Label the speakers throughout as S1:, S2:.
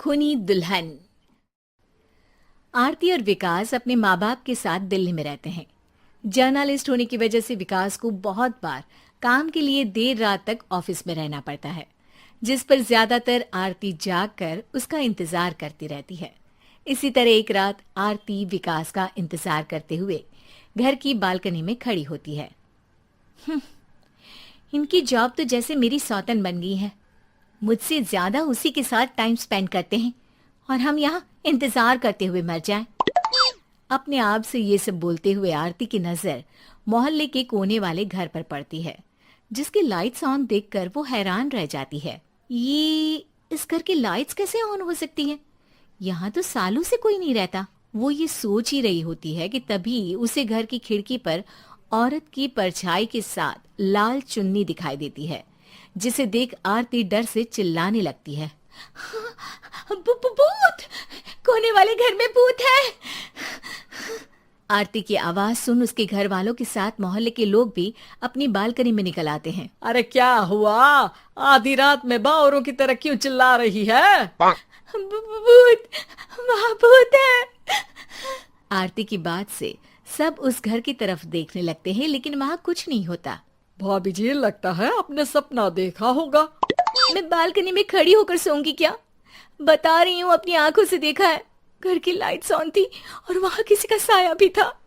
S1: खूनी दुल्हन। आरती और विकास अपने माँ बाप के साथ दिल्ली में रहते हैं। जर्नलिस्ट होने की वजह से विकास को बहुत बार काम के लिए देर रात तक ऑफिस में रहना पड़ता है, जिस पर ज्यादातर आरती जाग कर उसका इंतजार करती रहती है। इसी तरह एक रात आरती विकास का इंतजार करते हुए घर की बालकनी में खड़ी होती है। इनकी जॉब तो जैसे मेरी सौतन बन गई है। मुझसे ज्यादा उसी के साथ टाइम स्पेंड करते हैं और हम यहाँ इंतजार करते हुए मर जाएं। अपने आप से ये सब बोलते हुए आरती की नजर मोहल्ले के कोने वाले घर पर पड़ती है, जिसकी लाइट्स ऑन देखकर वो हैरान रह जाती है। ये इस घर की लाइट्स कैसे ऑन हो सकती हैं? यहाँ तो सालों से कोई नहीं रहता। वो ये सोच ही रही होती है कि तभी उसे घर की खिड़की पर औरत की परछाई के साथ लाल चुन्नी दिखाई देती है, जिसे देख आरती डर से चिल्लाने लगती है। भूत! कोने वाले घर में भूत है! आरती की आवाज सुन उसके घर वालों के साथ मोहल्ले के लोग भी अपनी बालकनी में निकल आते हैं।
S2: अरे क्या हुआ? आधी रात में बावरों की तरह क्यों चिल्ला रही है?
S1: भूत! वहाँ भूत है! आरती की बात से सब उस घर की तरफ देखने लगते हैं, लेकिन वहाँ कुछ नहीं होता।
S2: भाभी जी, लगता है आपने सपना देखा होगा।
S1: मैं बालकनी में खड़ी होकर सोऊंगी क्या? बता रही हूँ, अपनी आंखों से देखा है। घर की लाइट्स ऑन थी और वहाँ किसी का साया भी था।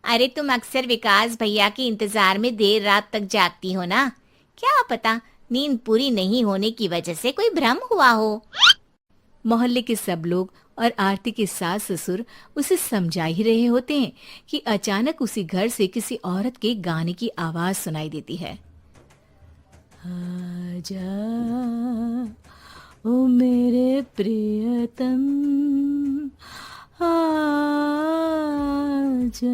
S1: अरे तुम अक्सर विकास भैया के इंतजार में देर रात तक जागती हो ना, क्या पता नींद पूरी नहीं होने की वजह से कोई भ्रम हुआ हो। मोहल्ले के सब लोग और आरती के सास ससुर उसे समझा ही रहे होते हैं कि अचानक उसी घर से किसी औरत के गाने की आवाज सुनाई देती है। आजा ओ मेरे प्रियतम आजा।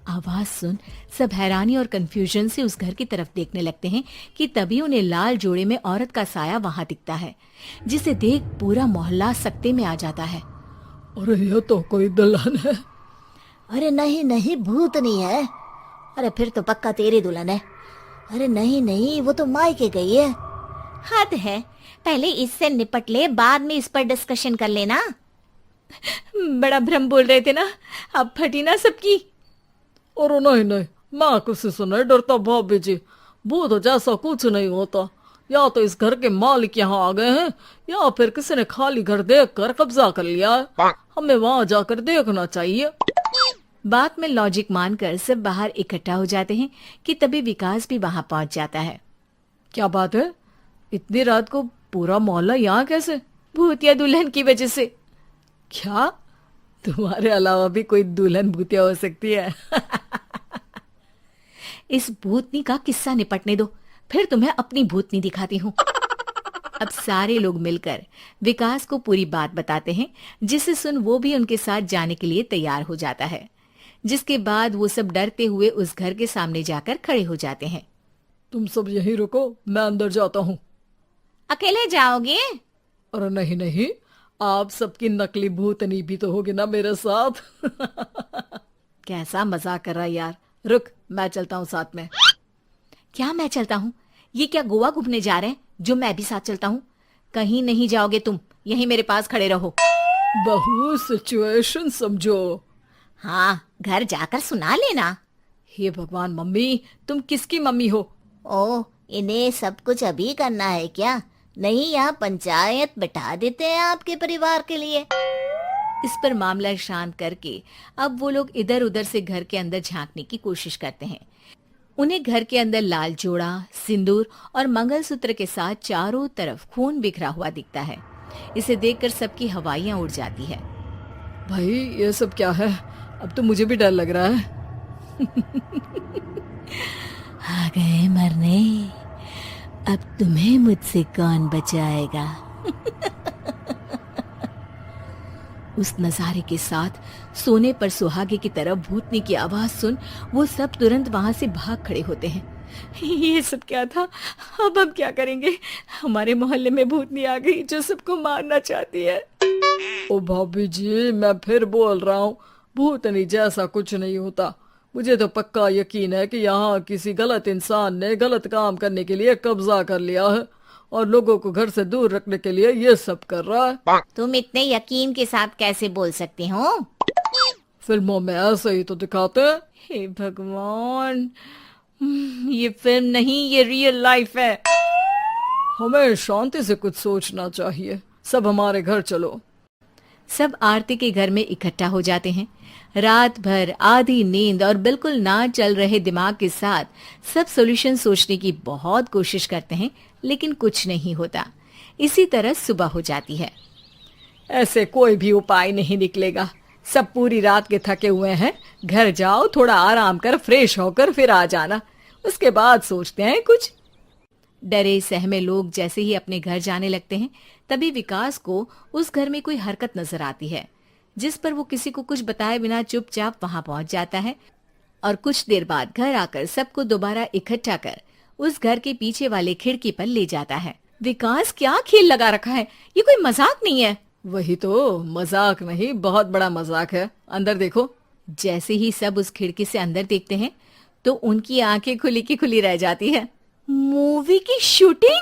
S1: आवाज सुन सब हैरानी और कंफ्यूजन से उस घर की तरफ देखने लगते हैं कि तभी उन्हें लाल जोड़े में औरत का साया वहां दिखता है, जिसे देख पूरा मोहल्ला सकते में आ जाता है।
S2: अरे ये तो कोई दुल्हन है।
S3: अरे नहीं नहीं, भूत नहीं है। अरे फिर तो पक्का तेरी दुल्हन है। अरे नहीं नहीं, वो तो मायके गई है।
S1: हद है, पहले इससे निपट ले, बाद में इस पर डिस्कशन कर लेना। बड़ा भ्रम बोल रहे थे ना, अब फटी ना सबकी।
S2: और नहीं नहीं, मैं किसी से नहीं डरता भाभी जी। भूत जैसा कुछ नहीं होता। या तो इस घर के मालिक यहाँ आ गए हैं, या फिर किसी ने खाली घर देख कर कब्जा कर लिया है। हमें वहाँ जाकर देखना चाहिए।
S1: बात में लॉजिक मानकर सब बाहर इकट्ठा हो जाते हैं कि तभी विकास भी वहां पहुंच जाता है।
S2: क्या बात है? इतनी रात को पूरा मोहल्ला यहाँ कैसे?
S1: भूतिया दुल्हन की वजह से।
S2: क्या तुम्हारे अलावा भी कोई दुल्हन भूतिया हो सकती है?
S1: इस भूतनी का किस्सा निपटने दो, फिर तुम्हें अपनी भूतनी दिखाती हूँ। अब सारे लोग मिलकर विकास को पूरी बात बताते हैं, जिसे सुन वो भी उनके साथ जाने के लिए तैयार हो जाता है। जिसके बाद वो सब डरते हुए उस घर के सामने जाकर खड़े हो जाते हैं।
S2: तुम सब यहीं रुको, मैं अंदर जाता हूँ।
S1: अकेले जाओगे?
S2: अरे नहीं नहीं, आप सबकी नकली भूतनी भी तो होगी ना मेरे साथ।
S1: कैसा मजाक कर रहा है यार। रुक, मैं चलता हूँ साथ में। क्या मैं चलता हूँ? ये क्या गोवा घूमने जा रहे हैं जो मैं भी साथ चलता हूँ? कहीं नहीं जाओगे तुम, यहीं मेरे पास खड़े रहो।
S2: बहू, सिचुएशन समझो।
S3: हाँ, घर जाकर सुना लेना।
S2: हे भगवान, मम्मी तुम किसकी मम्मी हो?
S3: ओ, इन्हें सब कुछ अभी करना है क्या? नहीं, यहाँ पंचायत बिठा देते हैं आपके परिवार के लिए।
S1: इस पर मामला शांत करके अब वो लोग इधर उधर से घर के अंदर झांकने की कोशिश करते हैं। उन्हें घर के अंदर लाल जोड़ा, सिंदूर और मंगलसूत्र के साथ चारों तरफ खून बिखरा हुआ दिखता है। इसे देखकर सबकी हवाइयां उड़ जाती है।
S2: भाई ये सब क्या है? अब तो मुझे भी डर लग रहा है।
S1: आ गए मरने, अब तुम्हें मुझसे कौन बचाएगा? उस नजारे के साथ सोने पर सुहागे की तरफ भूतनी की आवाज सुन वो सब तुरंत वहां से भाग खड़े होते हैं। ये सब क्या था? अब हम क्या करेंगे? हमारे मोहल्ले में भूतनी आ गई जो सबको मारना चाहती है।
S2: ओ भाभी जी, मैं फिर बोल रहा हूँ, भूतनी जैसा कुछ नहीं होता। मुझे तो पक्का यकीन है कि यहाँ किसी गलत इंसान ने गलत काम करने के लिए कब्जा कर लिया है और लोगों को घर से दूर रखने के लिए ये सब कर रहा है।
S1: तुम इतने यकीन के साथ कैसे बोल सकते हो?
S2: फिल्मों में ऐसे ही तो दिखाते हैं।
S1: हे भगवान, ये फिल्म नहीं, ये रियल लाइफ है।
S2: हमें शांति से कुछ सोचना चाहिए। सब हमारे घर चलो।
S1: सब आरती के घर में इकट्ठा हो जाते हैं। रात भर आधी नींद और बिल्कुल ना चल रहे दिमाग के साथ सब सॉल्यूशन सोचने की बहुत कोशिश करते हैं, लेकिन कुछ नहीं होता। इसी तरह सुबह हो जाती है।
S2: ऐसे कोई भी उपाय नहीं निकलेगा। सब पूरी रात के थके हुए हैं। घर जाओ, थोड़ा आराम कर, फ्रेश होकर फिर आ जाना। उसके बाद सोचते हैं कुछ।
S1: डरे सहमे लोग जैसे ही अपने घर जाने लगते हैं, तभी विकास को उस घर में कोई हरकत नजर आती है, जिस पर वो किसी को कुछ बताए बिना चुपचाप वहां पहुंच जाता है और कुछ देर बाद घर आकर सबको दोबारा इकट्ठा कर उस घर के पीछे वाले खिड़की पर ले जाता है। विकास, क्या खेल लगा रखा है? ये कोई मजाक नहीं है।
S2: वही तो, मजाक नहीं, बहुत बड़ा मजाक है। अंदर देखो।
S1: जैसे ही सब उस खिड़की से अंदर देखते हैं तो उनकी आंखें खुली की खुली रह जाती है। मूवी की शूटिंग!